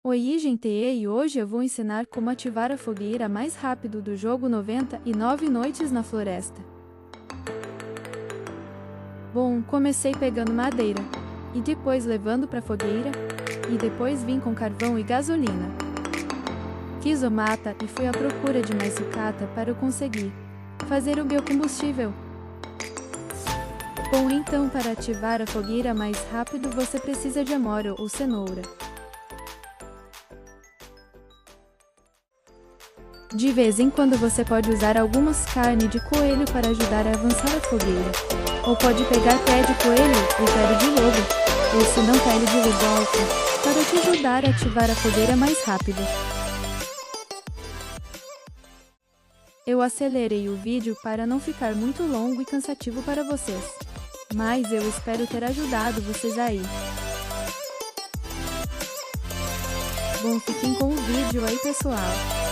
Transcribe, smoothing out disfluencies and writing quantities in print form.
Oi, gente, e hoje eu vou ensinar como ativar a fogueira mais rápido do jogo 99 Noites na Floresta. Bom, comecei pegando madeira, e depois levando para a fogueira, e depois vim com carvão e gasolina. Fiz o mata e fui à procura de mais sucata para eu conseguir fazer o biocombustível. Bom, então para ativar a fogueira mais rápido você precisa de amora ou cenoura. De vez em quando você pode usar algumas carne de coelho para ajudar a avançar a fogueira. Ou pode pegar pé de coelho ou pele de lobo, ou se não pele de lobo alta, para te ajudar a ativar a fogueira mais rápido. Eu acelerei o vídeo para não ficar muito longo e cansativo para vocês. Mas eu espero ter ajudado vocês aí. Bom, fiquem com o vídeo aí, pessoal.